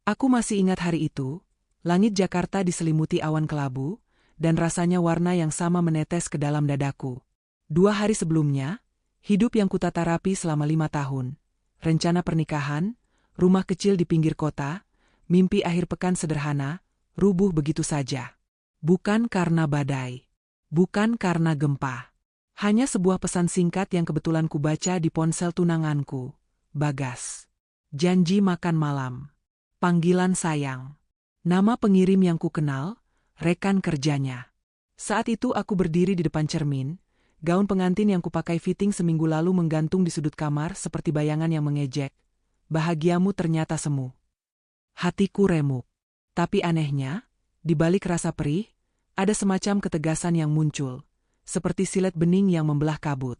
Aku masih ingat hari itu, langit Jakarta diselimuti awan kelabu, dan rasanya warna yang sama menetes ke dalam dadaku. 2 hari sebelumnya, hidup yang kutata rapi selama 5 tahun, rencana pernikahan, rumah kecil di pinggir kota, mimpi akhir pekan sederhana, rubuh begitu saja. Bukan karena badai, bukan karena gempa. Hanya sebuah pesan singkat yang kebetulan kubaca di ponsel tunanganku. Bagas. Janji makan malam. Panggilan sayang. Nama pengirim yang kukenal, rekan kerjanya. Saat itu aku berdiri di depan cermin, gaun pengantin yang kupakai fitting seminggu lalu menggantung di sudut kamar seperti bayangan yang mengejek. Bahagiamu ternyata semu. Hatiku remuk. Tapi anehnya, di balik rasa perih, ada semacam ketegasan yang muncul, seperti silet bening yang membelah kabut.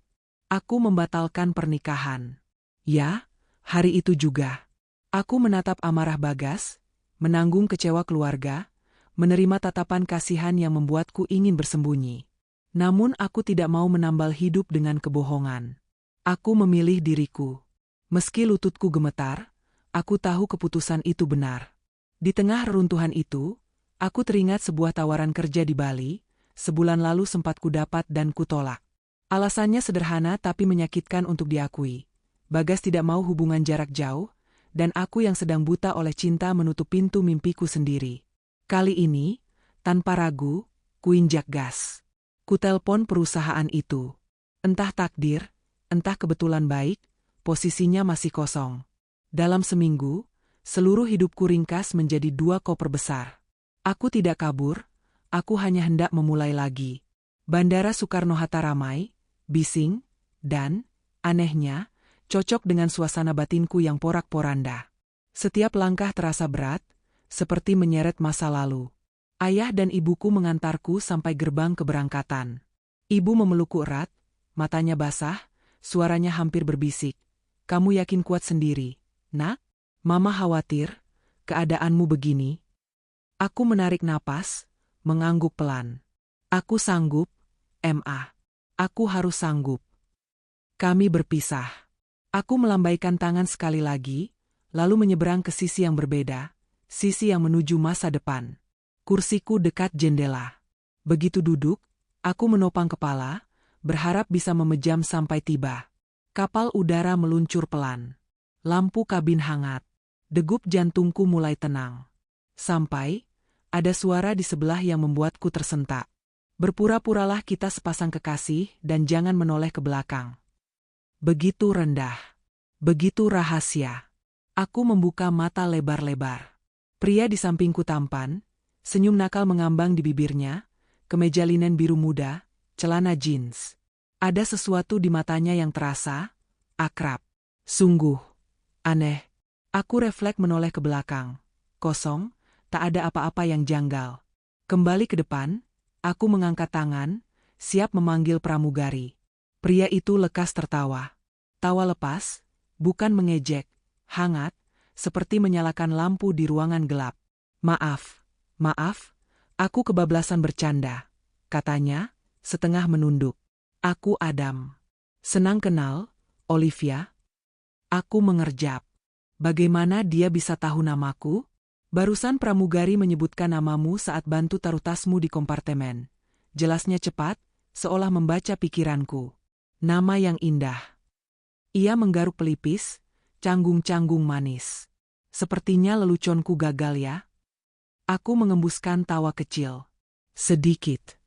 Aku membatalkan pernikahan. Ya, hari itu juga. Aku menatap amarah Bagas, menanggung kecewa keluarga, menerima tatapan kasihan yang membuatku ingin bersembunyi. Namun aku tidak mau menambal hidup dengan kebohongan. Aku memilih diriku. Meski lututku gemetar, aku tahu keputusan itu benar. Di tengah reruntuhan itu, aku teringat sebuah tawaran kerja di Bali, sebulan lalu sempat kudapat dan kutolak. Alasannya sederhana tapi menyakitkan untuk diakui. Bagas tidak mau hubungan jarak jauh, dan aku yang sedang buta oleh cinta menutup pintu mimpiku sendiri. Kali ini, tanpa ragu, kuinjak gas. Kutelpon perusahaan itu. Entah takdir, entah kebetulan baik, posisinya masih kosong. Dalam seminggu, seluruh hidupku ringkas menjadi 2 koper besar. Aku tidak kabur, aku hanya hendak memulai lagi. Bandara Soekarno-Hatta ramai, bising, dan, anehnya, cocok dengan suasana batinku yang porak-poranda. Setiap langkah terasa berat, seperti menyeret masa lalu. Ayah dan ibuku mengantarku sampai gerbang keberangkatan. Ibu memelukku erat, matanya basah, suaranya hampir berbisik. "Kamu yakin kuat sendiri, Nak? Mama khawatir, keadaanmu begini." Aku menarik napas, mengangguk pelan. Aku sanggup, Ma. Aku harus sanggup. Kami berpisah. Aku melambaikan tangan sekali lagi, lalu menyeberang ke sisi yang berbeda, sisi yang menuju masa depan. Kursiku dekat jendela. Begitu duduk, aku menopang kepala, berharap bisa memejam sampai tiba. Kapal udara meluncur pelan. Lampu kabin hangat. Degup jantungku mulai tenang. Sampai, ada suara di sebelah yang membuatku tersentak. Berpura-puralah kita sepasang kekasih dan jangan menoleh ke belakang. Begitu rendah. Begitu rahasia. Aku membuka mata lebar-lebar. Pria di sampingku tampan, senyum nakal mengambang di bibirnya, kemeja linen biru muda, celana jeans. Ada sesuatu di matanya yang terasa akrab. Sungguh aneh. Aku refleks menoleh ke belakang. Kosong, tak ada apa-apa yang janggal. Kembali ke depan, aku mengangkat tangan, siap memanggil pramugari. Pria itu lekas tertawa. Tawa lepas, bukan mengejek, hangat, seperti menyalakan lampu di ruangan gelap. Maaf, aku kebablasan bercanda," katanya, setengah menunduk. "Aku Adam. Senang kenal, Olivia." Aku mengerjap. Bagaimana dia bisa tahu namaku? Barusan pramugari menyebutkan namamu saat bantu taruh tasmu di kompartemen. Jelasnya cepat, seolah membaca pikiranku. Nama yang indah. Ia menggaruk pelipis, canggung-canggung manis. "Sepertinya leluconku gagal ya?" Aku mengembuskan tawa kecil. "Sedikit."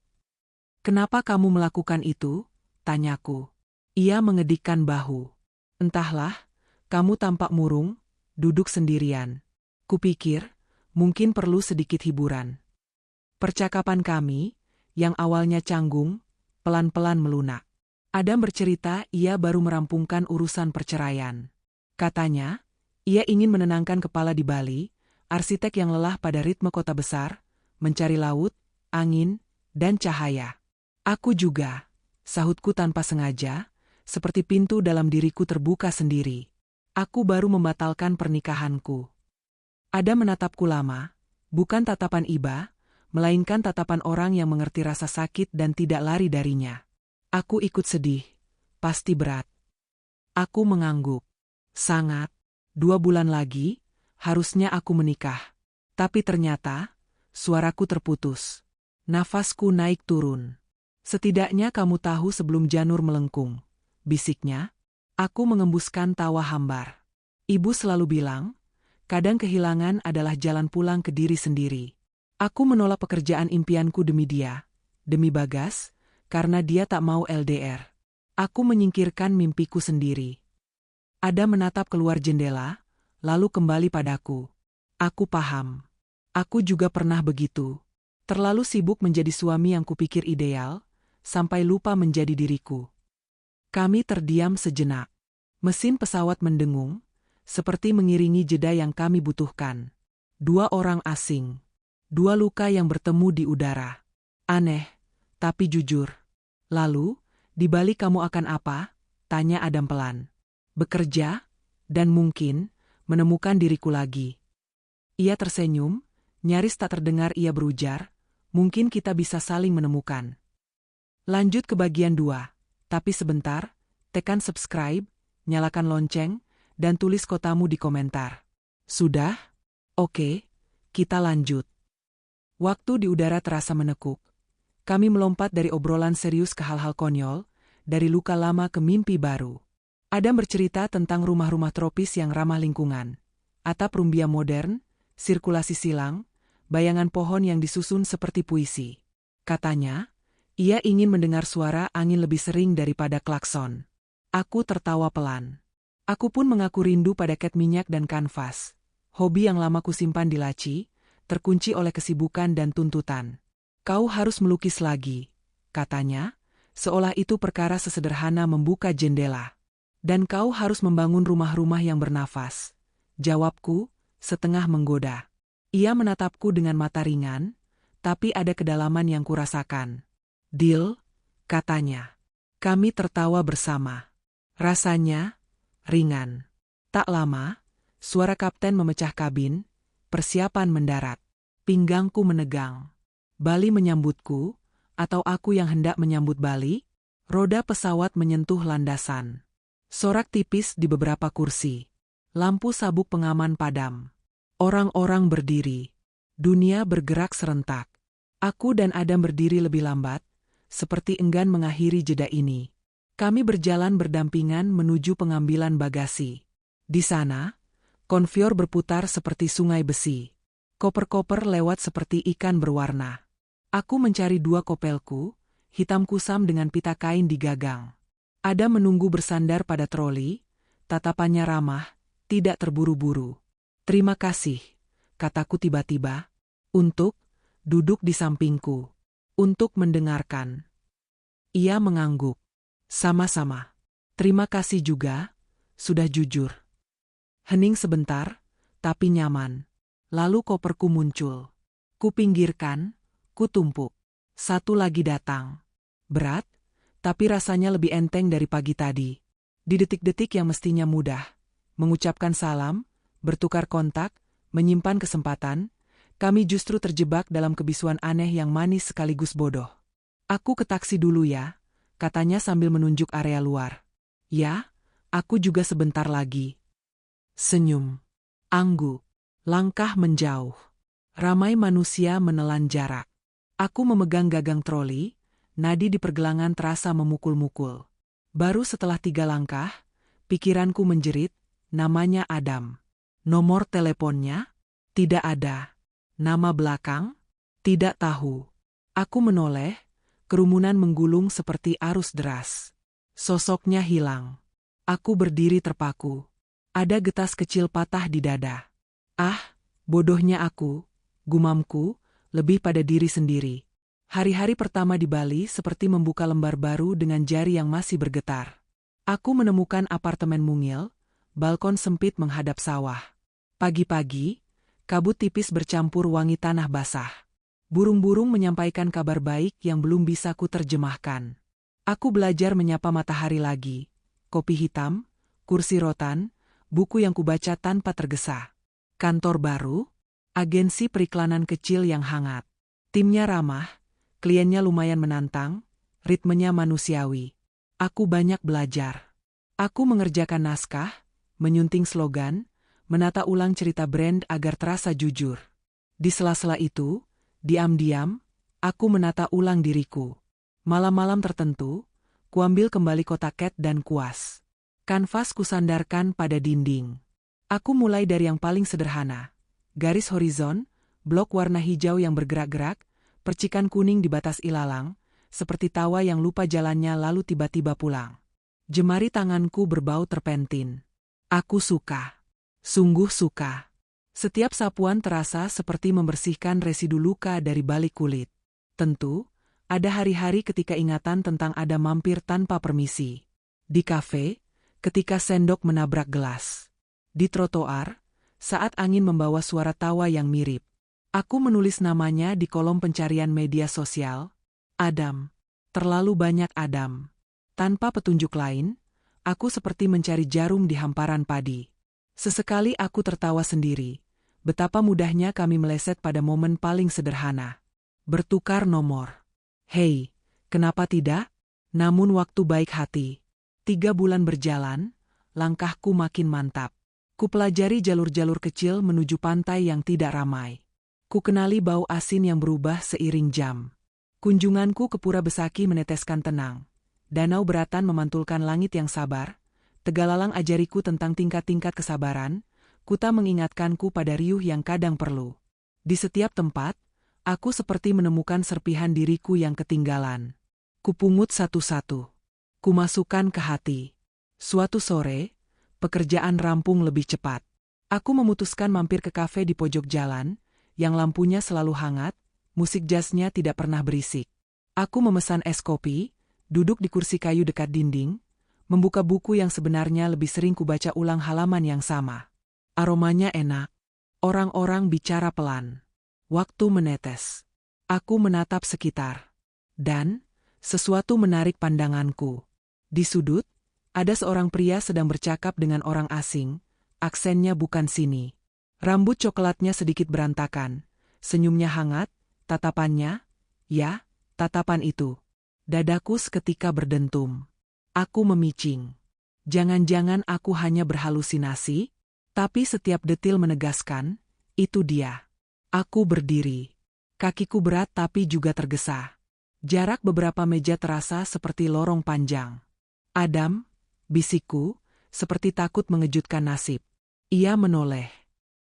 "Kenapa kamu melakukan itu?" tanyaku. Ia mengedikkan bahu. "Entahlah, kamu tampak murung, duduk sendirian. Kupikir, mungkin perlu sedikit hiburan." Percakapan kami, yang awalnya canggung, pelan-pelan melunak. Adam bercerita ia baru merampungkan urusan perceraian. Katanya, ia ingin menenangkan kepala di Bali, arsitek yang lelah pada ritme kota besar, mencari laut, angin, dan cahaya. "Aku juga," sahutku tanpa sengaja, seperti pintu dalam diriku terbuka sendiri. "Aku baru membatalkan pernikahanku." Adam menatapku lama, bukan tatapan iba, melainkan tatapan orang yang mengerti rasa sakit dan tidak lari darinya. Aku ikut sedih. Pasti berat. Aku mengangguk. Sangat. 2 bulan lagi, harusnya aku menikah. Tapi ternyata, suaraku terputus. Nafasku naik turun. Setidaknya kamu tahu sebelum janur melengkung, bisiknya. Aku mengembuskan tawa hambar. Ibu selalu bilang, kadang kehilangan adalah jalan pulang ke diri sendiri. Aku menolak pekerjaan impianku demi dia, demi Bagas, karena dia tak mau LDR. Aku menyingkirkan mimpiku sendiri. Ada menatap keluar jendela, lalu kembali padaku. Aku paham. Aku juga pernah begitu. Terlalu sibuk menjadi suami yang kupikir ideal, sampai lupa menjadi diriku. Kami terdiam sejenak. Mesin pesawat mendengung, seperti mengiringi jeda yang kami butuhkan. 2 orang asing. 2 luka yang bertemu di udara. Aneh, tapi jujur. Lalu, di balik kamu akan apa? Tanya Adam pelan. Bekerja, dan mungkin, menemukan diriku lagi. Ia tersenyum, nyaris tak terdengar ia berujar, mungkin kita bisa saling menemukan. Lanjut ke bagian 2. Tapi sebentar, tekan subscribe, nyalakan lonceng, dan tulis kotamu di komentar. Sudah? Oke, kita lanjut. Waktu di udara terasa menekuk. Kami melompat dari obrolan serius ke hal-hal konyol, dari luka lama ke mimpi baru. Adam bercerita tentang rumah-rumah tropis yang ramah lingkungan, atap rumbia modern, sirkulasi silang, bayangan pohon yang disusun seperti puisi. Katanya, ia ingin mendengar suara angin lebih sering daripada klakson. Aku tertawa pelan. Aku pun mengaku rindu pada cat minyak dan kanvas. Hobi yang lama kusimpan di laci, terkunci oleh kesibukan dan tuntutan. Kau harus melukis lagi, katanya, seolah itu perkara sesederhana membuka jendela. Dan kau harus membangun rumah-rumah yang bernafas. Jawabku, setengah menggoda. Ia menatapku dengan mata ringan, tapi ada kedalaman yang kurasakan. Deal, katanya. Kami tertawa bersama. Rasanya ringan. Tak lama, suara kapten memecah kabin, persiapan mendarat. Pinggangku menegang. Bali menyambutku, atau aku yang hendak menyambut Bali? Roda pesawat menyentuh landasan. Sorak tipis di beberapa kursi. Lampu sabuk pengaman padam. Orang-orang berdiri. Dunia bergerak serentak. Aku dan Adam berdiri lebih lambat, seperti enggan mengakhiri jeda ini. Kami berjalan berdampingan menuju pengambilan bagasi. Di sana, konvoir berputar seperti sungai besi. Koper-koper lewat seperti ikan berwarna. Aku mencari 2 kopelku, hitam kusam dengan pita kain di gagang. Adam menunggu bersandar pada troli, tatapannya ramah, tidak terburu-buru. Terima kasih, kataku tiba-tiba, untuk duduk di sampingku. Untuk mendengarkan. Ia mengangguk. Sama-sama. Terima kasih juga, sudah jujur. Hening sebentar, tapi nyaman. Lalu koperku muncul. Kupinggirkan, kutumpuk. 1 lagi datang. Berat, tapi rasanya lebih enteng dari pagi tadi. Di detik-detik yang mestinya mudah. Mengucapkan salam, bertukar kontak, menyimpan kesempatan, kami justru terjebak dalam kebisuan aneh yang manis sekaligus bodoh. Aku ke taksi dulu ya, katanya sambil menunjuk area luar. Ya, aku juga sebentar lagi. Senyum. Angguk. Langkah menjauh. Ramai manusia menelan jarak. Aku memegang gagang troli, nadi di pergelangan terasa memukul-mukul. Baru setelah 3 langkah, pikiranku menjerit, namanya Adam. Nomor teleponnya? Tidak ada. Nama belakang? Tidak tahu. Aku menoleh, kerumunan menggulung seperti arus deras. Sosoknya hilang. Aku berdiri terpaku. Ada getas kecil patah di dada. Ah, bodohnya aku, gumamku, lebih pada diri sendiri. Hari-hari pertama di Bali seperti membuka lembar baru dengan jari yang masih bergetar. Aku menemukan apartemen mungil, balkon sempit menghadap sawah. Pagi-pagi, kabut tipis bercampur wangi tanah basah. Burung-burung menyampaikan kabar baik yang belum bisa kuterjemahkan. Aku belajar menyapa matahari lagi. Kopi hitam, kursi rotan, buku yang kubaca tanpa tergesa. Kantor baru, agensi periklanan kecil yang hangat. Timnya ramah, kliennya lumayan menantang, ritmenya manusiawi. Aku banyak belajar. Aku mengerjakan naskah, menyunting slogan, menata ulang cerita Brand agar terasa jujur. Di sela-sela itu, diam-diam, aku menata ulang diriku. Malam-malam tertentu, kuambil kembali kotak cat dan kuas. Kanvas kusandarkan pada dinding. Aku mulai dari yang paling sederhana. Garis horizon, blok warna hijau yang bergerak-gerak, percikan kuning di batas ilalang, seperti tawa yang lupa jalannya lalu tiba-tiba pulang. Jemari tanganku berbau terpentin. Aku suka. Sungguh suka. Setiap sapuan terasa seperti membersihkan residu luka dari balik kulit. Tentu, ada hari-hari ketika ingatan tentang Adam mampir tanpa permisi. Di kafe, ketika sendok menabrak gelas. Di trotoar, saat angin membawa suara tawa yang mirip. Aku menulis namanya di kolom pencarian media sosial. Adam. Terlalu banyak Adam. Tanpa petunjuk lain, aku seperti mencari jarum di hamparan padi. Sesekali aku tertawa sendiri. Betapa mudahnya kami meleset pada momen paling sederhana. Bertukar nomor. Hei, kenapa tidak? Namun waktu baik hati. 3 bulan berjalan, langkahku makin mantap. Kupelajari jalur-jalur kecil menuju pantai yang tidak ramai. Kukenali bau asin yang berubah seiring jam. Kunjunganku ke Pura Besaki meneteskan tenang. Danau Beratan memantulkan langit yang sabar. Tegalalang ajariku tentang tingkat-tingkat kesabaran. Kuta mengingatkanku pada riuh yang kadang perlu. Di setiap tempat, aku seperti menemukan serpihan diriku yang ketinggalan. Kupungut satu-satu. Kumasukkan ke hati. Suatu sore, pekerjaan rampung lebih cepat. Aku memutuskan mampir ke kafe di pojok jalan, yang lampunya selalu hangat, musik jazznya tidak pernah berisik. Aku memesan es kopi, duduk di kursi kayu dekat dinding, membuka buku yang sebenarnya lebih sering kubaca ulang halaman yang sama. Aromanya enak. Orang-orang bicara pelan. Waktu menetes. Aku menatap sekitar. Dan, sesuatu menarik pandanganku. Di sudut, ada seorang pria sedang bercakap dengan orang asing, aksennya bukan sini. Rambut coklatnya sedikit berantakan, senyumnya hangat, tatapannya, ya, tatapan itu. Dadaku seketika berdentum. Aku memicing. Jangan-jangan aku hanya berhalusinasi? Tapi setiap detil menegaskan, itu dia. Aku berdiri. Kakiku berat tapi juga tergesa. Jarak beberapa meja terasa seperti lorong panjang. Adam, bisikku, seperti takut mengejutkan nasib. Ia menoleh.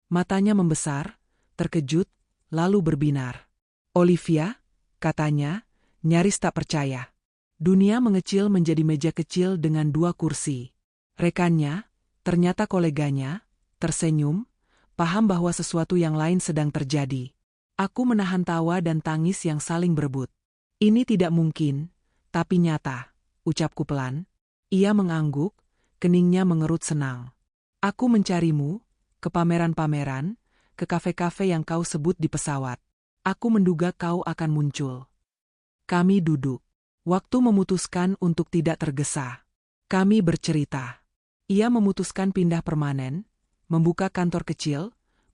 Matanya membesar, terkejut, lalu berbinar. Olivia, katanya, nyaris tak percaya. Dunia mengecil menjadi meja kecil dengan 2 kursi. Rekannya, ternyata koleganya, tersenyum, paham bahwa sesuatu yang lain sedang terjadi. Aku menahan tawa dan tangis yang saling berebut. Ini tidak mungkin, tapi nyata, ucapku pelan. Ia mengangguk, keningnya mengerut senang. Aku mencarimu, ke pameran-pameran, ke kafe-kafe yang kau sebut di pesawat. Aku menduga kau akan muncul. Kami duduk. Waktu memutuskan untuk tidak tergesa. Kami bercerita. Ia memutuskan pindah permanen, membuka kantor kecil,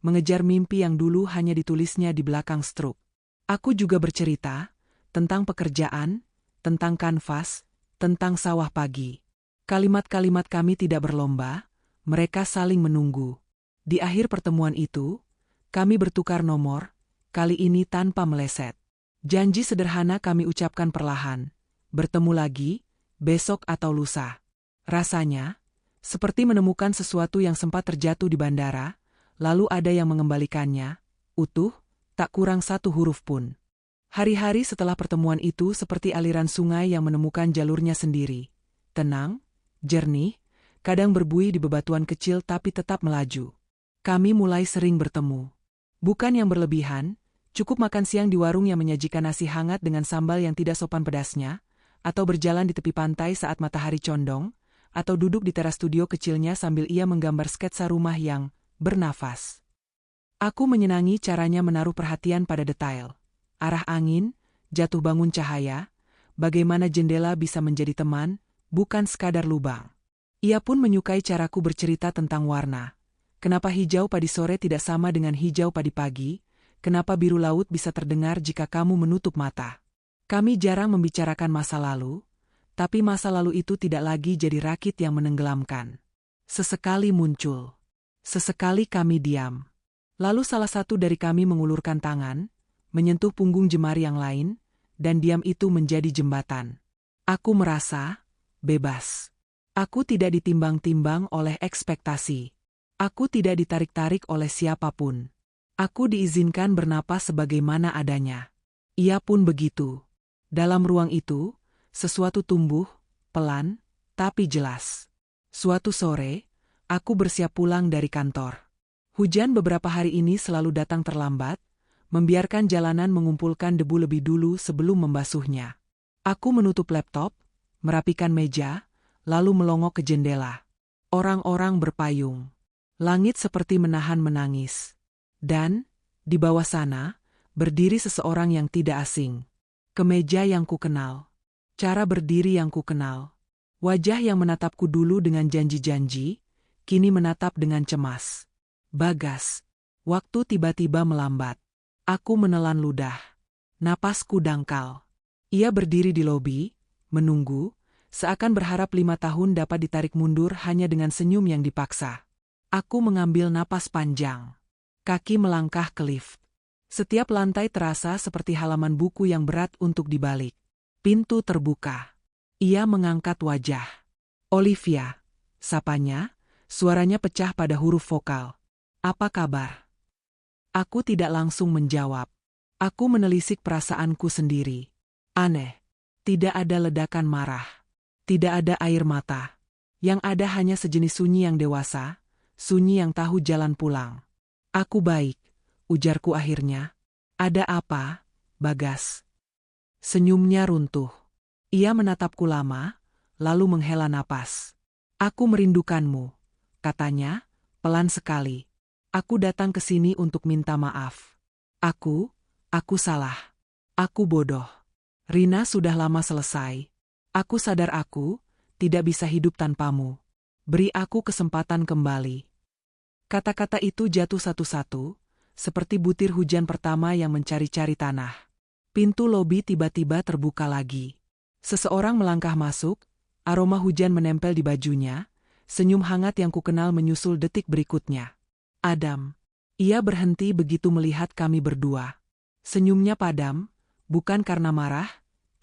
mengejar mimpi yang dulu hanya ditulisnya di belakang struk. Aku juga bercerita tentang pekerjaan, tentang kanvas, tentang sawah pagi. Kalimat-kalimat kami tidak berlomba, mereka saling menunggu. Di akhir pertemuan itu, kami bertukar nomor, kali ini tanpa meleset. Janji sederhana kami ucapkan perlahan, bertemu lagi, besok atau lusa. Rasanya, seperti menemukan sesuatu yang sempat terjatuh di bandara, lalu ada yang mengembalikannya, utuh, tak kurang 1 huruf pun. Hari-hari setelah pertemuan itu seperti aliran sungai yang menemukan jalurnya sendiri. Tenang, jernih, kadang berbuih di bebatuan kecil tapi tetap melaju. Kami mulai sering bertemu. Bukan yang berlebihan, cukup makan siang di warung yang menyajikan nasi hangat dengan sambal yang tidak sopan pedasnya, atau berjalan di tepi pantai saat matahari condong, atau duduk di teras studio kecilnya sambil ia menggambar sketsa rumah yang bernafas. Aku menyenangi caranya menaruh perhatian pada detail. Arah angin, jatuh bangun cahaya, bagaimana jendela bisa menjadi teman, bukan sekadar lubang. Ia pun menyukai caraku bercerita tentang warna. Kenapa hijau padi sore tidak sama dengan hijau padi pagi? Kenapa biru laut bisa terdengar jika kamu menutup mata? Kami jarang membicarakan masa lalu, tapi masa lalu itu tidak lagi jadi rakit yang menenggelamkan. Sesekali muncul. Sesekali kami diam. Lalu salah satu dari kami mengulurkan tangan, menyentuh punggung jemari yang lain, dan diam itu menjadi jembatan. Aku merasa bebas. Aku tidak ditimbang-timbang oleh ekspektasi. Aku tidak ditarik-tarik oleh siapapun. Aku diizinkan bernapas sebagaimana adanya. Ia pun begitu. Dalam ruang itu, sesuatu tumbuh, pelan, tapi jelas. Suatu sore, aku bersiap pulang dari kantor. Hujan beberapa hari ini selalu datang terlambat, membiarkan jalanan mengumpulkan debu lebih dulu sebelum membasuhnya. Aku menutup laptop, merapikan meja, lalu melongo ke jendela. Orang-orang berpayung. Langit seperti menahan menangis. Dan, di bawah sana, berdiri seseorang yang tidak asing. Kemeja yang kukenal. Cara berdiri yang kukenal. Wajah yang menatapku dulu dengan janji-janji, kini menatap dengan cemas. Bagas. Waktu tiba-tiba melambat. Aku menelan ludah. Napasku dangkal. Ia berdiri di lobi, menunggu, seakan berharap 5 tahun dapat ditarik mundur hanya dengan senyum yang dipaksa. Aku mengambil napas panjang. Kaki melangkah ke lift. Setiap lantai terasa seperti halaman buku yang berat untuk dibalik. Pintu terbuka. Ia mengangkat wajah. Olivia, sapanya, suaranya pecah pada huruf vokal. Apa kabar? Aku tidak langsung menjawab. Aku menelisik perasaanku sendiri. Aneh. Tidak ada ledakan marah. Tidak ada air mata. Yang ada hanya sejenis sunyi yang dewasa, sunyi yang tahu jalan pulang. Aku baik, ujarku akhirnya. Ada apa, Bagas? Senyumnya runtuh. Ia menatapku lama, lalu menghela napas. Aku merindukanmu, katanya, pelan sekali. Aku datang ke sini untuk minta maaf. Aku salah. Aku bodoh. Rina sudah lama selesai. Aku sadar aku tidak bisa hidup tanpamu. Beri aku kesempatan kembali. Kata-kata itu jatuh satu-satu, seperti butir hujan pertama yang mencari-cari tanah. Pintu lobi tiba-tiba terbuka lagi. Seseorang melangkah masuk, aroma hujan menempel di bajunya, senyum hangat yang kukenal menyusul detik berikutnya. Adam. Ia berhenti begitu melihat kami berdua. Senyumnya padam, bukan karena marah,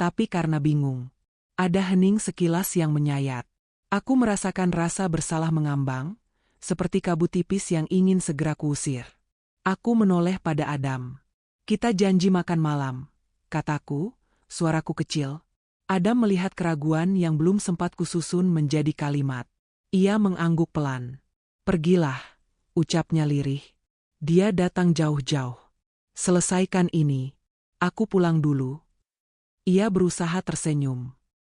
tapi karena bingung. Ada hening sekilas yang menyayat. Aku merasakan rasa bersalah mengambang, seperti kabut tipis yang ingin segera kuusir. Aku menoleh pada Adam. Kita janji makan malam, kataku, suaraku kecil. Adam melihat keraguan yang belum sempat kususun menjadi kalimat. Ia mengangguk pelan. Pergilah, ucapnya lirih. Dia datang jauh-jauh. Selesaikan ini. Aku pulang dulu. Ia berusaha tersenyum.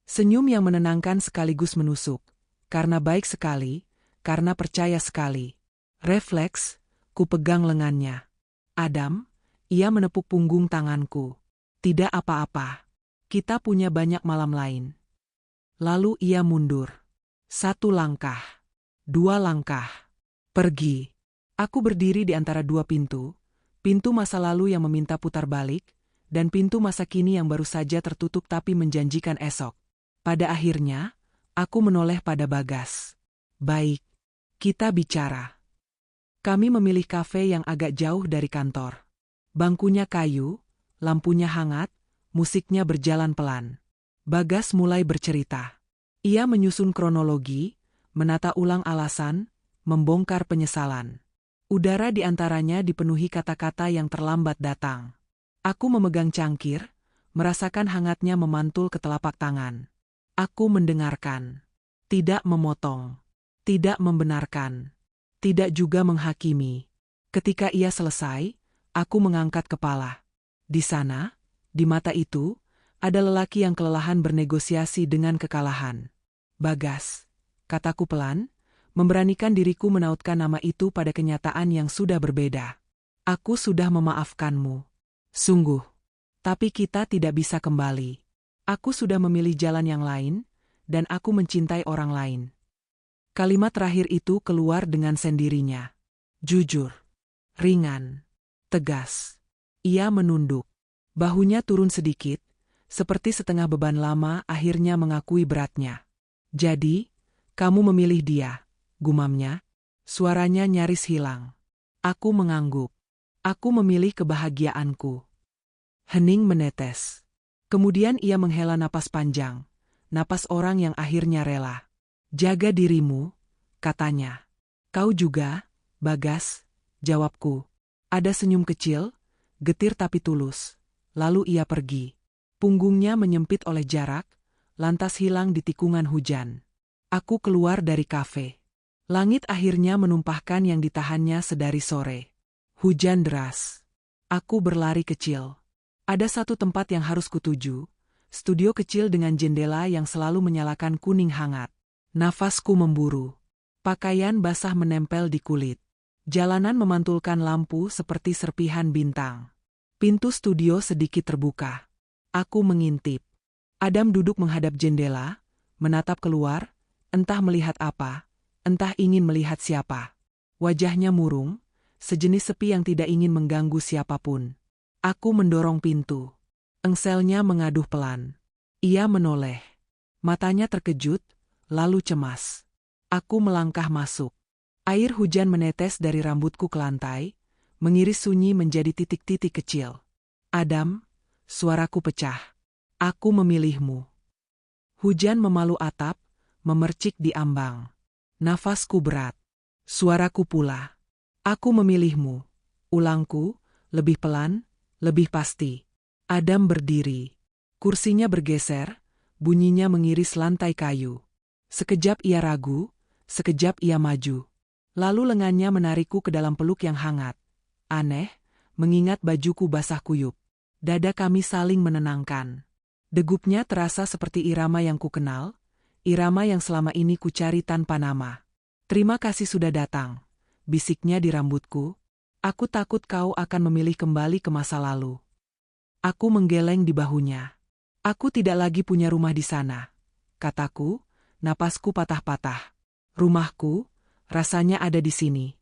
Senyum yang menenangkan sekaligus menusuk. Karena baik sekali, karena percaya sekali. Refleks, ku pegang lengannya. Adam, ia menepuk punggung tanganku. Tidak apa-apa. Kita punya banyak malam lain. Lalu ia mundur. 1 langkah. 2 langkah. Pergi. Aku berdiri di antara 2 pintu. Pintu masa lalu yang meminta putar balik, dan pintu masa kini yang baru saja tertutup tapi menjanjikan esok. Pada akhirnya, aku menoleh pada Bagas. Baik. Kita bicara. Kami memilih kafe yang agak jauh dari kantor. Bangkunya kayu, lampunya hangat, musiknya berjalan pelan. Bagas mulai bercerita. Ia menyusun kronologi, menata ulang alasan, membongkar penyesalan. Udara di antaranya dipenuhi kata-kata yang terlambat datang. Aku memegang cangkir, merasakan hangatnya memantul ke telapak tangan. Aku mendengarkan. Tidak memotong. Tidak membenarkan. Tidak juga menghakimi. Ketika ia selesai, aku mengangkat kepala. Di sana, di mata itu, ada lelaki yang kelelahan bernegosiasi dengan kekalahan. Bagas, kataku pelan, memberanikan diriku menautkan nama itu pada kenyataan yang sudah berbeda. Aku sudah memaafkanmu. Sungguh. Tapi kita tidak bisa kembali. Aku sudah memilih jalan yang lain, dan aku mencintai orang lain. Kalimat terakhir itu keluar dengan sendirinya. Jujur. Ringan. Tegas. Ia menunduk. Bahunya turun sedikit, seperti setengah beban lama akhirnya mengakui beratnya. Jadi, kamu memilih dia, gumamnya. Suaranya nyaris hilang. Aku mengangguk. Aku memilih kebahagiaanku. Hening menetes. Kemudian ia menghela napas panjang. Napas orang yang akhirnya rela. Jaga dirimu, katanya. Kau juga, Bagas, jawabku. Ada senyum kecil, getir tapi tulus. Lalu ia pergi. Punggungnya menyempit oleh jarak, lantas hilang di tikungan hujan. Aku keluar dari kafe. Langit akhirnya menumpahkan yang ditahannya sedari sore. Hujan deras. Aku berlari kecil. Ada satu tempat yang harus kutuju, studio kecil dengan jendela yang selalu menyalakan kuning hangat. Nafasku memburu. Pakaian basah menempel di kulit. Jalanan memantulkan lampu seperti serpihan bintang. Pintu studio sedikit terbuka. Aku mengintip. Adam duduk menghadap jendela, menatap keluar, entah melihat apa, entah ingin melihat siapa. Wajahnya murung, sejenis sepi yang tidak ingin mengganggu siapapun. Aku mendorong pintu. Engselnya mengaduh pelan. Ia menoleh. Matanya terkejut, lalu cemas. Aku melangkah masuk. Air hujan menetes dari rambutku ke lantai, mengiris sunyi menjadi titik-titik kecil. Adam, suaraku pecah. Aku memilihmu. Hujan memalu atap, memercik di ambang. Nafasku berat. Suaraku pula. Aku memilihmu. Ulangku, lebih pelan, lebih pasti. Adam berdiri. Kursinya bergeser, bunyinya mengiris lantai kayu. Sekejap ia ragu, sekejap ia maju. Lalu lengannya menarikku ke dalam peluk yang hangat. Aneh, mengingat bajuku basah kuyup. Dada kami saling menenangkan. Degupnya terasa seperti irama yang kukenal, irama yang selama ini kucari tanpa nama. Terima kasih sudah datang, bisiknya di rambutku. Aku takut kau akan memilih kembali ke masa lalu. Aku menggeleng di bahunya. Aku tidak lagi punya rumah di sana, kataku, napasku patah-patah. Rumahku, rasanya ada di sini.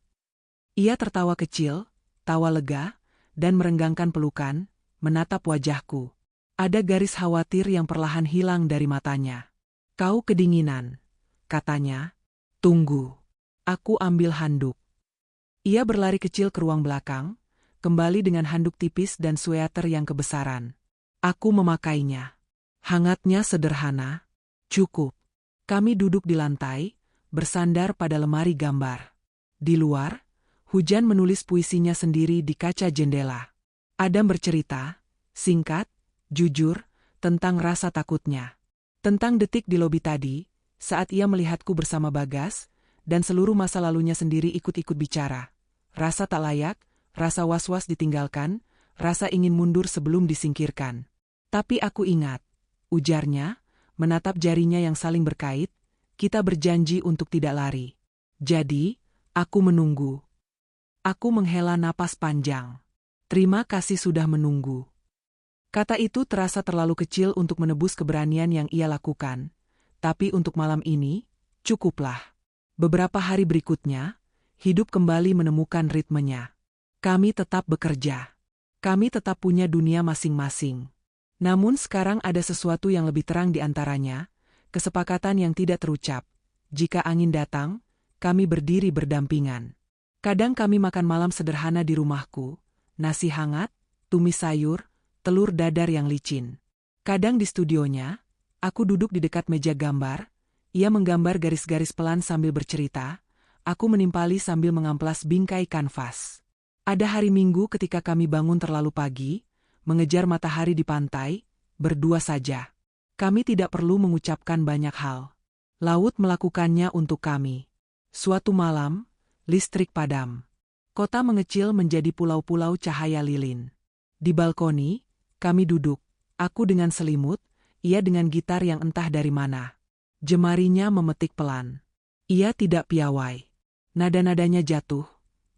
Ia tertawa kecil, tawa lega, dan merenggangkan pelukan, menatap wajahku. Ada garis khawatir yang perlahan hilang dari matanya. Kau kedinginan, katanya. Tunggu. Aku ambil handuk. Ia berlari kecil ke ruang belakang, kembali dengan handuk tipis dan sweater yang kebesaran. Aku memakainya. Hangatnya sederhana. Cukup. Kami duduk di lantai, bersandar pada lemari gambar. Di luar, hujan menulis puisinya sendiri di kaca jendela. Adam bercerita, singkat, jujur, tentang rasa takutnya. Tentang detik di lobi tadi, saat ia melihatku bersama Bagas, dan seluruh masa lalunya sendiri ikut-ikut bicara. Rasa tak layak, rasa was-was ditinggalkan, rasa ingin mundur sebelum disingkirkan. Tapi aku ingat, ujarnya, menatap jarinya yang saling berkait, kita berjanji untuk tidak lari. Jadi, aku menunggu. Aku menghela napas panjang. Terima kasih sudah menunggu. Kata itu terasa terlalu kecil untuk menebus keberanian yang ia lakukan. Tapi untuk malam ini, cukuplah. Beberapa hari berikutnya, hidup kembali menemukan ritmenya. Kami tetap bekerja. Kami tetap punya dunia masing-masing. Namun sekarang ada sesuatu yang lebih terang di antaranya, kesepakatan yang tidak terucap. Jika angin datang, kami berdiri berdampingan. Kadang kami makan malam sederhana di rumahku, nasi hangat, tumis sayur, telur dadar yang licin. Kadang di studionya, aku duduk di dekat meja gambar, ia menggambar garis-garis pelan sambil bercerita, aku menimpali sambil mengamplas bingkai kanvas. Ada hari Minggu ketika kami bangun terlalu pagi, mengejar matahari di pantai, berdua saja. Kami tidak perlu mengucapkan banyak hal. Laut melakukannya untuk kami. Suatu malam, listrik padam. Kota mengecil menjadi pulau-pulau cahaya lilin. Di balkoni, kami duduk, aku dengan selimut, ia dengan gitar yang entah dari mana. Jemarinya memetik pelan. Ia tidak piawai. Nada-nadanya jatuh,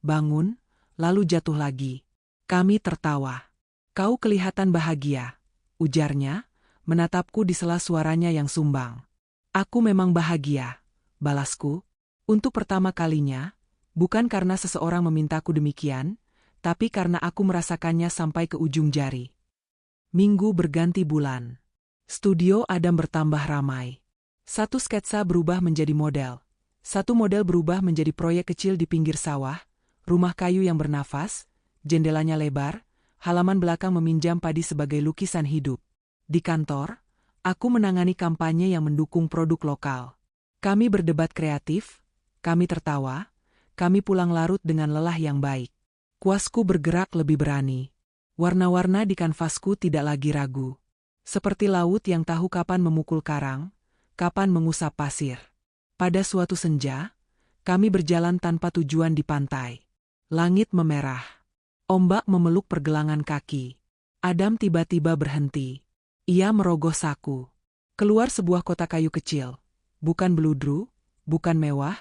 bangun, lalu jatuh lagi. Kami tertawa. Kau kelihatan bahagia, ujarnya, menatapku di sela suaranya yang sumbang. Aku memang bahagia, balasku. Untuk pertama kalinya, bukan karena seseorang memintaku demikian, tapi karena aku merasakannya sampai ke ujung jari. Minggu berganti bulan. Studio Adam bertambah ramai. Satu sketsa berubah menjadi model. Satu model berubah menjadi proyek kecil di pinggir sawah, rumah kayu yang bernafas, jendelanya lebar, halaman belakang meminjam padi sebagai lukisan hidup. Di kantor, aku menangani kampanye yang mendukung produk lokal. Kami berdebat kreatif, kami tertawa, kami pulang larut dengan lelah yang baik. Kuasku bergerak lebih berani. Warna-warna di kanvasku tidak lagi ragu. Seperti laut yang tahu kapan memukul karang, kapan mengusap pasir. Pada suatu senja, kami berjalan tanpa tujuan di pantai. Langit memerah. Ombak memeluk pergelangan kaki. Adam tiba-tiba berhenti. Ia merogoh saku. Keluar sebuah kotak kayu kecil. Bukan beludru, bukan mewah,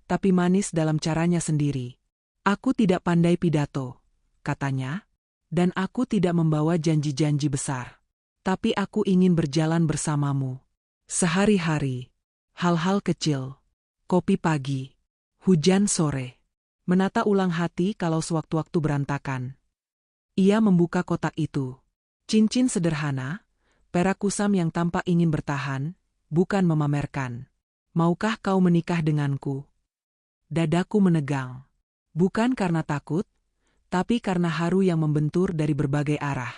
tapi manis dalam caranya sendiri. Aku tidak pandai pidato, katanya, dan aku tidak membawa janji-janji besar. Tapi aku ingin berjalan bersamamu. Sehari-hari. Hal-hal kecil. Kopi pagi. Hujan sore. Menata ulang hati kalau sewaktu-waktu berantakan. Ia membuka kotak itu. Cincin sederhana, perak kusam yang tampak ingin bertahan, bukan memamerkan. Maukah kau menikah denganku? Dadaku menegang. Bukan karena takut, tapi karena haru yang membentur dari berbagai arah.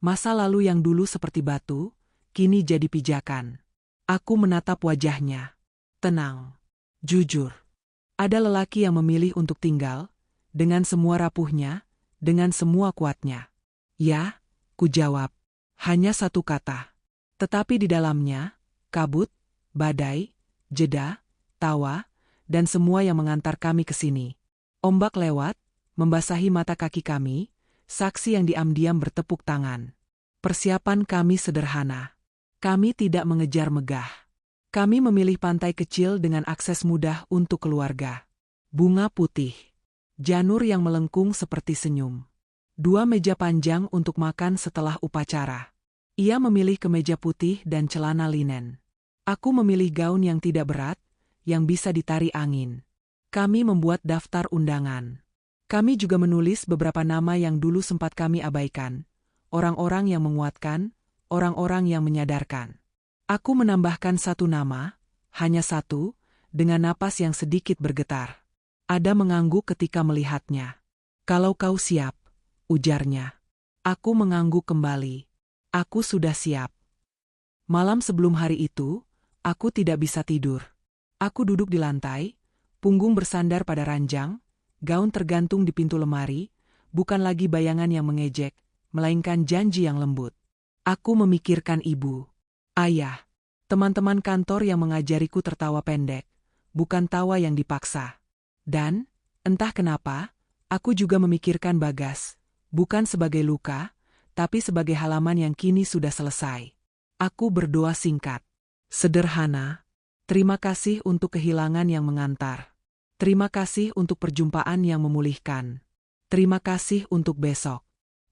Masa lalu yang dulu seperti batu, kini jadi pijakan. Aku menatap wajahnya. Tenang. Jujur. Ada lelaki yang memilih untuk tinggal, dengan semua rapuhnya, dengan semua kuatnya. Ya, ku jawab. Hanya satu kata. Tetapi di dalamnya, kabut, badai, jeda, tawa, dan semua yang mengantar kami ke sini. Ombak lewat, membasahi mata kaki kami, saksi yang diam-diam bertepuk tangan. Persiapan kami sederhana. Kami tidak mengejar megah. Kami memilih pantai kecil dengan akses mudah untuk keluarga. Bunga putih. Janur yang melengkung seperti senyum. 2 meja panjang untuk makan setelah upacara. Ia memilih kemeja putih dan celana linen. Aku memilih gaun yang tidak berat, yang bisa ditarik angin. Kami membuat daftar undangan. Kami juga menulis beberapa nama yang dulu sempat kami abaikan. Orang-orang yang menguatkan, orang-orang yang menyadarkan. Aku menambahkan satu nama, hanya satu, dengan napas yang sedikit bergetar. Ada mengangguk ketika melihatnya. Kalau kau siap, ujarnya. Aku mengangguk kembali. Aku sudah siap. Malam sebelum hari itu, aku tidak bisa tidur. Aku duduk di lantai, punggung bersandar pada ranjang, gaun tergantung di pintu lemari, bukan lagi bayangan yang mengejek, melainkan janji yang lembut. Aku memikirkan ibu, ayah, teman-teman kantor yang mengajariku tertawa pendek, bukan tawa yang dipaksa. Dan, entah kenapa, aku juga memikirkan Bagas, bukan sebagai luka, tapi sebagai halaman yang kini sudah selesai. Aku berdoa singkat, sederhana. Terima kasih untuk kehilangan yang mengantar. Terima kasih untuk perjumpaan yang memulihkan. Terima kasih untuk besok.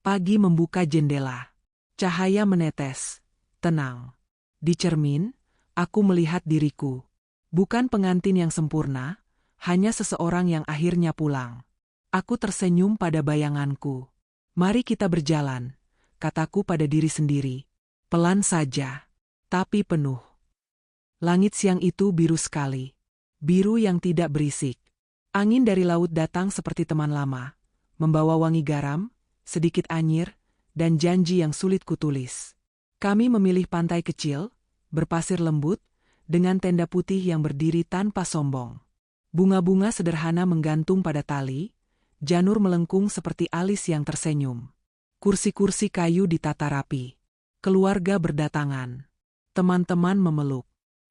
Pagi membuka jendela. Cahaya menetes. Tenang. Di cermin, aku melihat diriku. Bukan pengantin yang sempurna, hanya seseorang yang akhirnya pulang. Aku tersenyum pada bayanganku. Mari kita berjalan, kataku pada diri sendiri. Pelan saja, tapi penuh. Langit siang itu biru sekali. Biru yang tidak berisik. Angin dari laut datang seperti teman lama, membawa wangi garam, sedikit anyir, dan janji yang sulit kutulis. Kami memilih pantai kecil, berpasir lembut, dengan tenda putih yang berdiri tanpa sombong. Bunga-bunga sederhana menggantung pada tali, janur melengkung seperti alis yang tersenyum. Kursi-kursi kayu ditata rapi. Keluarga berdatangan. Teman-teman memeluk.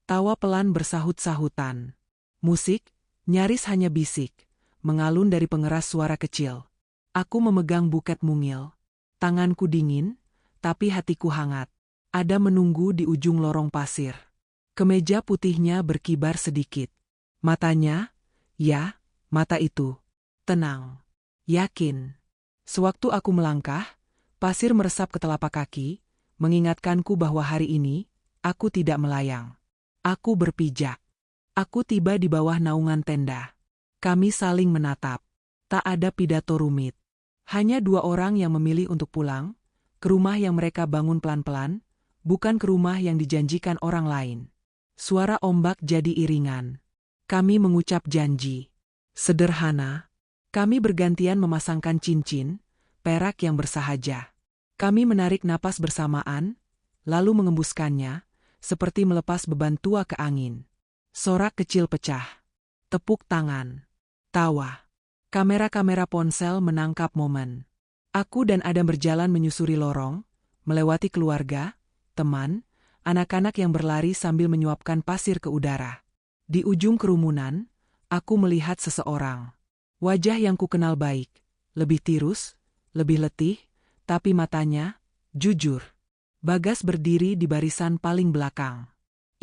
Tawa pelan bersahut-sahutan. Musik, nyaris hanya bisik, mengalun dari pengeras suara kecil. Aku memegang buket mungil. Tanganku dingin, tapi hatiku hangat. Ada menunggu di ujung lorong pasir. Kemeja putihnya berkibar sedikit. Matanya, ya, mata itu. Tenang. Yakin. Sewaktu aku melangkah, pasir meresap ke telapak kaki, mengingatkanku bahwa hari ini, aku tidak melayang. Aku berpijak. Aku tiba di bawah naungan tenda. Kami saling menatap. Tak ada pidato rumit. Hanya 2 orang yang memilih untuk pulang, ke rumah yang mereka bangun pelan-pelan, bukan ke rumah yang dijanjikan orang lain. Suara ombak jadi iringan. Kami mengucap janji. Sederhana. Kami bergantian memasangkan cincin, perak yang bersahaja. Kami menarik napas bersamaan, lalu mengembuskannya, seperti melepas beban tua ke angin. Sorak kecil pecah. Tepuk tangan. Tawa. Kamera-kamera ponsel menangkap momen. Aku dan Adam berjalan menyusuri lorong, melewati keluarga, teman, anak-anak yang berlari sambil menyuapkan pasir ke udara. Di ujung kerumunan, aku melihat seseorang. Wajah yang kukenal baik, lebih tirus, lebih letih, tapi matanya, jujur. Bagas berdiri di barisan paling belakang.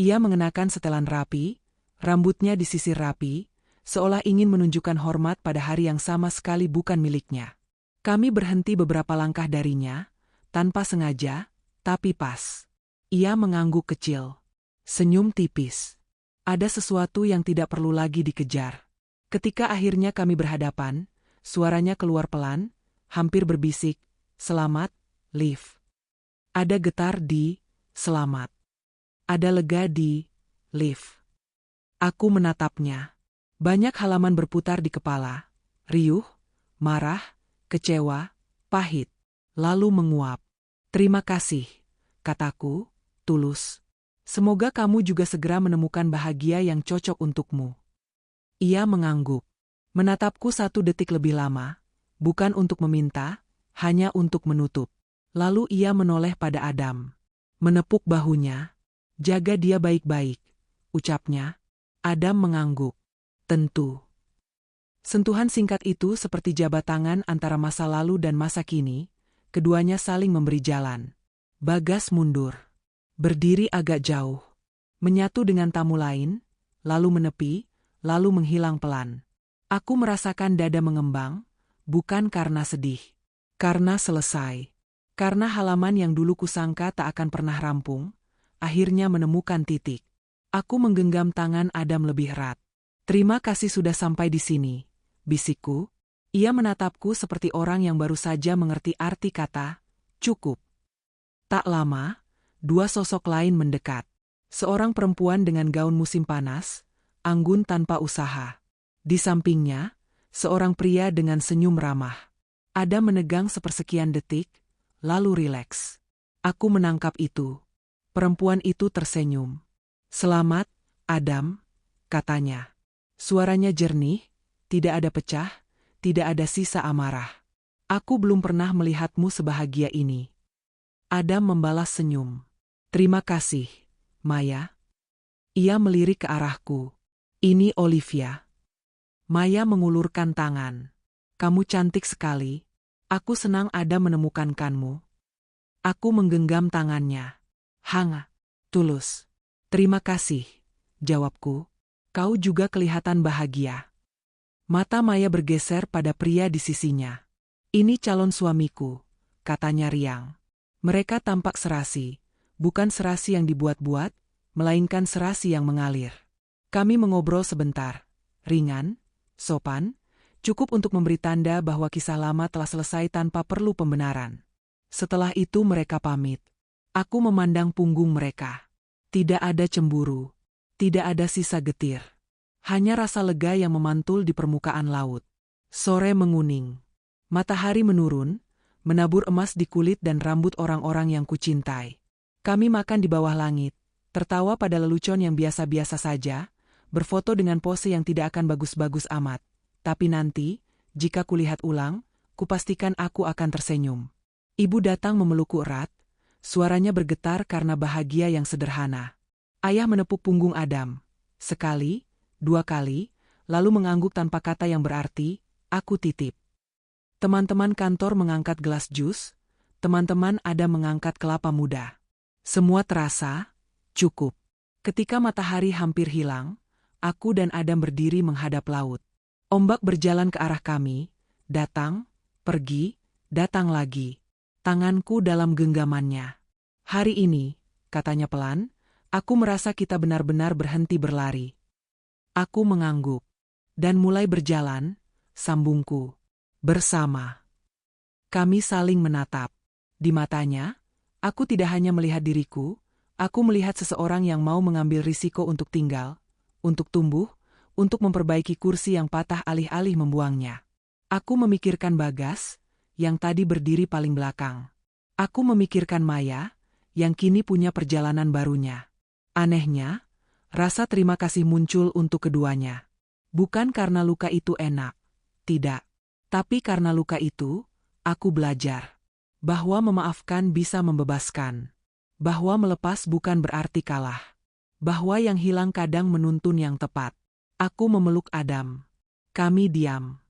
Ia mengenakan setelan rapi, rambutnya disisir rapi, seolah ingin menunjukkan hormat pada hari yang sama sekali bukan miliknya. Kami berhenti beberapa langkah darinya, tanpa sengaja, tapi pas. Ia mengangguk kecil. Senyum tipis. Ada sesuatu yang tidak perlu lagi dikejar. Ketika akhirnya kami berhadapan, suaranya keluar pelan, hampir berbisik, "Selamat, Liv." Ada getar di "Selamat." Ada lega di "Liv." Aku menatapnya. Banyak halaman berputar di kepala. Riuh, marah, kecewa, pahit. Lalu menguap. "Terima kasih," kataku, tulus. "Semoga kamu juga segera menemukan bahagia yang cocok untukmu." Ia mengangguk. Menatapku 1 detik lebih lama, bukan untuk meminta, hanya untuk menutup. Lalu ia menoleh pada Adam. Menepuk bahunya. "Jaga dia baik-baik," ucapnya. Adam mengangguk. "Tentu." Sentuhan singkat itu seperti jabat tangan antara masa lalu dan masa kini, keduanya saling memberi jalan. Bagas mundur. Berdiri agak jauh. Menyatu dengan tamu lain, lalu menepi, lalu menghilang pelan. Aku merasakan dada mengembang, bukan karena sedih. Karena selesai. Karena halaman yang dulu kusangka tak akan pernah rampung, akhirnya menemukan titik. Aku menggenggam tangan Adam lebih erat. "Terima kasih sudah sampai di sini," bisikku. Ia menatapku seperti orang yang baru saja mengerti arti kata, "cukup." Tak lama, 2 sosok lain mendekat. Seorang perempuan dengan gaun musim panas, anggun tanpa usaha. Di sampingnya, seorang pria dengan senyum ramah. Adam menegang sepersekian detik, lalu rileks. Aku menangkap itu. Perempuan itu tersenyum. "Selamat, Adam," katanya. Suaranya jernih, tidak ada pecah, tidak ada sisa amarah. "Aku belum pernah melihatmu sebahagia ini." Adam membalas senyum. "Terima kasih, Maya." Ia melirik ke arahku. "Ini Olivia." Maya mengulurkan tangan. "Kamu cantik sekali. Aku senang ada menemukanmu." Aku menggenggam tangannya. "Hangat, tulus." "Terima kasih," jawabku. "Kau juga kelihatan bahagia." Mata Maya bergeser pada pria di sisinya. "Ini calon suamiku," katanya riang. Mereka tampak serasi, bukan serasi yang dibuat-buat, melainkan serasi yang mengalir. Kami mengobrol sebentar, ringan, sopan, cukup untuk memberi tanda bahwa kisah lama telah selesai tanpa perlu pembenaran. Setelah itu mereka pamit. Aku memandang punggung mereka. Tidak ada cemburu. Tidak ada sisa getir. Hanya rasa lega yang memantul di permukaan laut. Sore menguning. Matahari menurun, menabur emas di kulit dan rambut orang-orang yang kucintai. Kami makan di bawah langit, tertawa pada lelucon yang biasa-biasa saja, berfoto dengan pose yang tidak akan bagus-bagus amat. Tapi nanti, jika kulihat ulang, kupastikan aku akan tersenyum. Ibu datang memelukku erat, suaranya bergetar karena bahagia yang sederhana. Ayah menepuk punggung Adam. Sekali, 2 kali, lalu mengangguk tanpa kata yang berarti, aku titip. Teman-teman kantor mengangkat gelas jus, teman-teman Adam mengangkat kelapa muda. Semua terasa cukup. Ketika matahari hampir hilang, aku dan Adam berdiri menghadap laut. Ombak berjalan ke arah kami, datang, pergi, datang lagi. Tanganku dalam genggamannya. "Hari ini," katanya pelan, "aku merasa kita benar-benar berhenti berlari." Aku mengangguk. "Dan mulai berjalan," sambungku. "Bersama." Kami saling menatap. Di matanya, aku tidak hanya melihat diriku, aku melihat seseorang yang mau mengambil risiko untuk tinggal, untuk tumbuh, untuk memperbaiki kursi yang patah alih-alih membuangnya. Aku memikirkan Bagas, yang tadi berdiri paling belakang. Aku memikirkan Maya, yang kini punya perjalanan barunya. Anehnya, rasa terima kasih muncul untuk keduanya. Bukan karena luka itu enak, tidak. Tapi karena luka itu, aku belajar bahwa memaafkan bisa membebaskan. Bahwa melepas bukan berarti kalah. Bahwa yang hilang kadang menuntun yang tepat. Aku memeluk Adam. Kami diam.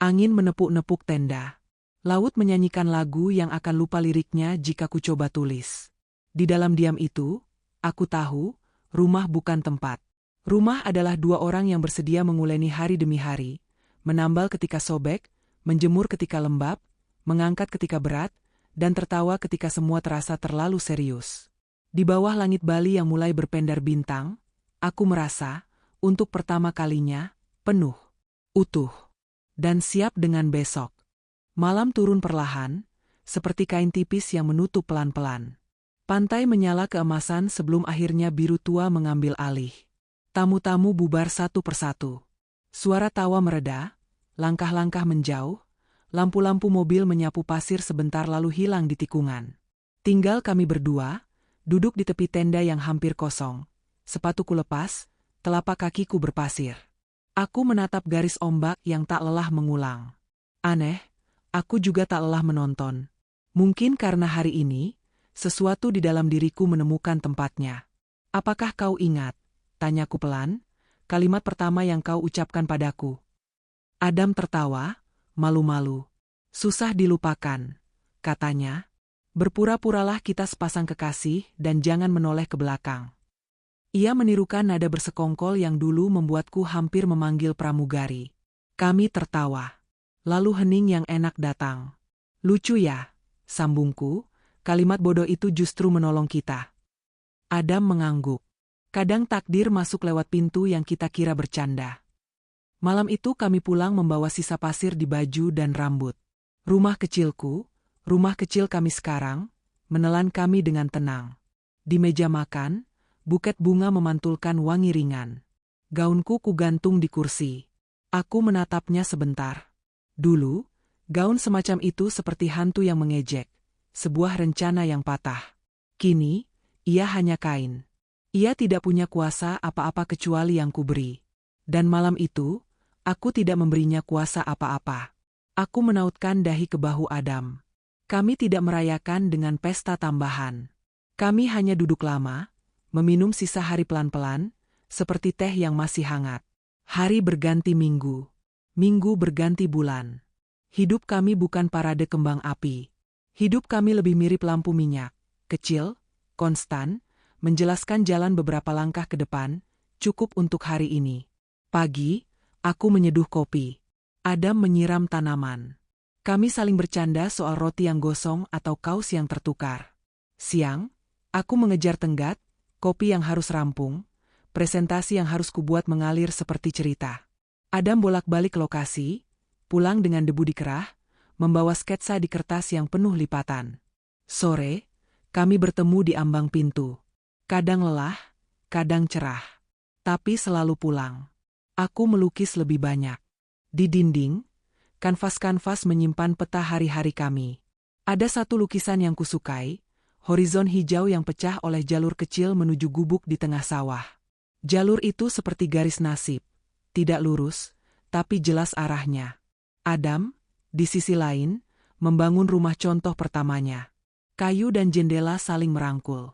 Angin menepuk-nepuk tenda. Laut menyanyikan lagu yang akan lupa liriknya jika ku coba tulis. Di dalam diam itu, aku tahu, rumah bukan tempat. Rumah adalah dua orang yang bersedia menguleni hari demi hari, menambal ketika sobek, menjemur ketika lembab, mengangkat ketika berat, dan tertawa ketika semua terasa terlalu serius. Di bawah langit Bali yang mulai berpendar bintang, aku merasa, untuk pertama kalinya, penuh, utuh, dan siap dengan besok. Malam turun perlahan, seperti kain tipis yang menutup pelan-pelan. Pantai menyala keemasan sebelum akhirnya biru tua mengambil alih. Tamu-tamu bubar satu persatu. Suara tawa mereda, langkah-langkah menjauh, lampu-lampu mobil menyapu pasir sebentar lalu hilang di tikungan. Tinggal kami berdua, duduk di tepi tenda yang hampir kosong. Sepatuku lepas, telapak kakiku berpasir. Aku menatap garis ombak yang tak lelah mengulang. Aneh, aku juga tak lelah menonton. Mungkin karena hari ini, sesuatu di dalam diriku menemukan tempatnya. Apakah kau ingat? Tanyaku pelan, kalimat pertama yang kau ucapkan padaku. Adam tertawa, malu-malu. Susah dilupakan, katanya. Berpura-puralah kita sepasang kekasih dan jangan menoleh ke belakang. Ia menirukan nada bersekongkol yang dulu membuatku hampir memanggil pramugari. Kami tertawa. Lalu hening yang enak datang. Lucu ya, sambungku, kalimat bodoh itu justru menolong kita. Adam mengangguk. Kadang takdir masuk lewat pintu yang kita kira bercanda. Malam itu kami pulang membawa sisa pasir di baju dan rambut. Rumah kecilku, rumah kecil kami sekarang, menelan kami dengan tenang. Di meja makan, buket bunga memantulkan wangi ringan. Gaunku kugantung di kursi. Aku menatapnya sebentar. Dulu, gaun semacam itu seperti hantu yang mengejek, sebuah rencana yang patah. Kini, ia hanya kain. Ia tidak punya kuasa apa-apa kecuali yang kuberi. Dan malam itu, aku tidak memberinya kuasa apa-apa. Aku menautkan dahi ke bahu Adam. Kami tidak merayakan dengan pesta tambahan. Kami hanya duduk lama, meminum sisa hari pelan-pelan, seperti teh yang masih hangat. Hari berganti minggu. Minggu berganti bulan. Hidup kami bukan parade kembang api. Hidup kami lebih mirip lampu minyak. Kecil, konstan, menjelaskan jalan beberapa langkah ke depan, cukup untuk hari ini. Pagi, aku menyeduh kopi. Adam menyiram tanaman. Kami saling bercanda soal roti yang gosong atau kaos yang tertukar. Siang, aku mengejar tenggat, kopi yang harus rampung, presentasi yang harus kubuat mengalir seperti cerita. Adam bolak-balik lokasi, pulang dengan debu di kerah, membawa sketsa di kertas yang penuh lipatan. Sore, kami bertemu di ambang pintu. Kadang lelah, kadang cerah. Tapi selalu pulang. Aku melukis lebih banyak. Di dinding, kanvas-kanvas menyimpan peta hari-hari kami. Ada satu lukisan yang kusukai, horizon hijau yang pecah oleh jalur kecil menuju gubuk di tengah sawah. Jalur itu seperti garis nasib, tidak lurus, tapi jelas arahnya. Adam, di sisi lain, membangun rumah contoh pertamanya. Kayu dan jendela saling merangkul.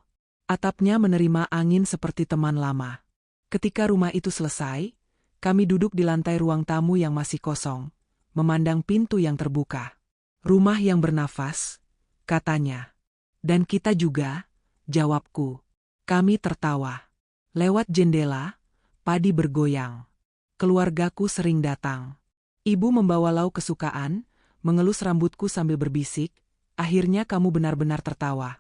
Atapnya menerima angin seperti teman lama. Ketika rumah itu selesai, kami duduk di lantai ruang tamu yang masih kosong, memandang pintu yang terbuka. Rumah yang bernafas, katanya. Dan kita juga, jawabku. Kami tertawa. Lewat jendela, padi bergoyang. Keluargaku sering datang. Ibu membawa lauk kesukaan, mengelus rambutku sambil berbisik, akhirnya kamu benar-benar tertawa.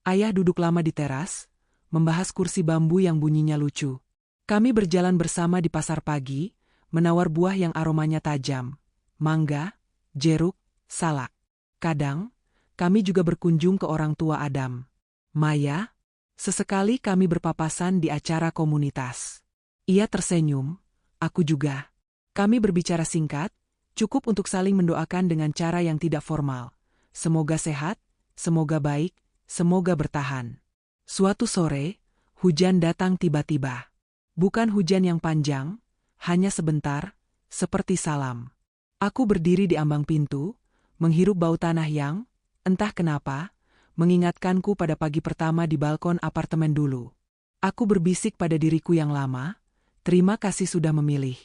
Ayah duduk lama di teras, membahas kursi bambu yang bunyinya lucu. Kami berjalan bersama di pasar pagi, menawar buah yang aromanya tajam, mangga, jeruk, salak. Kadang, kami juga berkunjung ke orang tua Adam. Maya, sesekali kami berpapasan di acara komunitas. Ia tersenyum, Aku juga. Kami berbicara singkat, cukup untuk saling mendoakan dengan cara yang tidak formal. Semoga sehat, semoga baik, semoga bertahan. Suatu sore, hujan datang tiba-tiba. Bukan hujan yang panjang, hanya sebentar, seperti salam. Aku berdiri di ambang pintu, menghirup bau tanah yang, entah kenapa, mengingatkanku pada pagi pertama di balkon apartemen dulu. Aku berbisik pada diriku yang lama, terima kasih sudah memilih.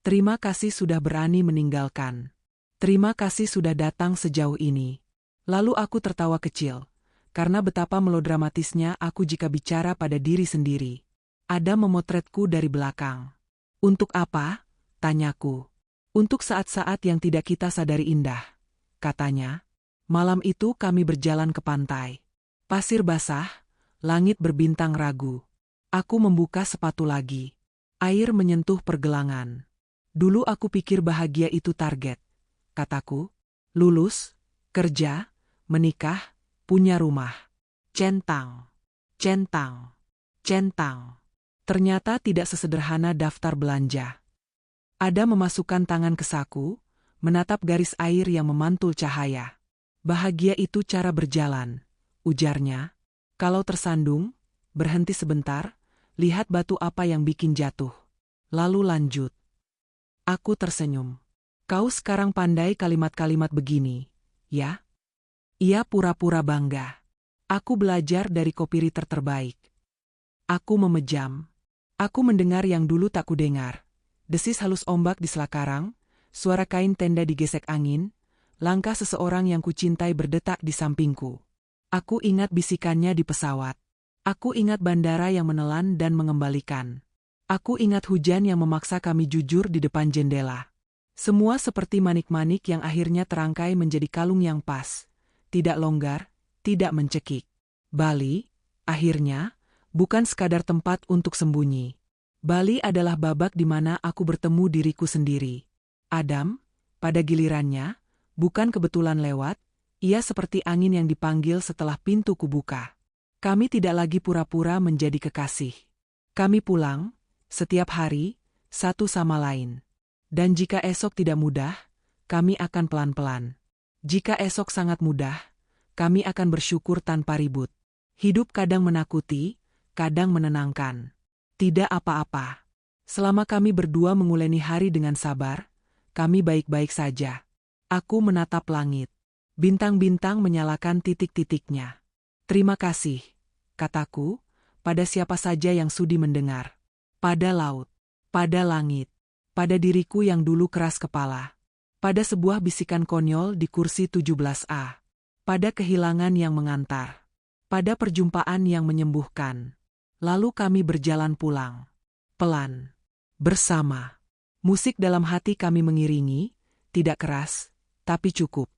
Terima kasih sudah berani meninggalkan. Terima kasih sudah datang sejauh ini. Lalu aku tertawa kecil, karena betapa melodramatisnya aku jika bicara pada diri sendiri. Ada memotretku dari belakang. Untuk apa? Tanyaku. Untuk saat-saat yang tidak kita sadari indah, katanya. Malam itu kami berjalan ke pantai. Pasir basah, langit berbintang ragu. Aku membuka sepatu lagi. Air menyentuh pergelangan. Dulu aku pikir bahagia itu target. Kataku, lulus, kerja, menikah, punya rumah. Centang, centang, centang. Ternyata tidak sesederhana daftar belanja. Ada memasukkan tangan ke saku, menatap garis air yang memantul cahaya. Bahagia itu cara berjalan, ujarnya. Kalau tersandung, berhenti sebentar, lihat batu apa yang bikin jatuh. Lalu lanjut. Aku tersenyum. Kau sekarang pandai kalimat-kalimat begini, ya? Ia pura-pura bangga. Aku belajar dari copywriter terbaik. Aku memejam. Aku mendengar yang dulu tak kudengar. Desis halus ombak di selakarang, suara kain tenda digesek angin, langkah seseorang yang kucintai berdetak di sampingku. Aku ingat bisikannya di pesawat. Aku ingat bandara yang menelan dan mengembalikan. Aku ingat hujan yang memaksa kami jujur di depan jendela. Semua seperti manik-manik yang akhirnya terangkai menjadi kalung yang pas. Tidak longgar, tidak mencekik. Bali, akhirnya, bukan sekadar tempat untuk sembunyi. Bali adalah babak di mana aku bertemu diriku sendiri. Adam, pada gilirannya, bukan kebetulan lewat, ia seperti angin yang dipanggil setelah pintu kubuka. Kami tidak lagi pura-pura menjadi kekasih. Kami pulang, setiap hari, satu sama lain. Dan jika esok tidak mudah, kami akan pelan-pelan. Jika esok sangat mudah, kami akan bersyukur tanpa ribut. Hidup kadang menakuti, kadang menenangkan. Tidak apa-apa. Selama kami berdua menguleni hari dengan sabar, kami baik-baik saja. Aku menatap langit. Bintang-bintang menyalakan titik-titiknya. Terima kasih, kataku, pada siapa saja yang sudi mendengar. Pada laut, pada langit, pada diriku yang dulu keras kepala. Pada sebuah bisikan konyol di kursi 17A. Pada kehilangan yang mengantar. Pada perjumpaan yang menyembuhkan. Lalu kami berjalan pulang. Pelan. Bersama. Musik dalam hati kami mengiringi, tidak keras, tapi cukup.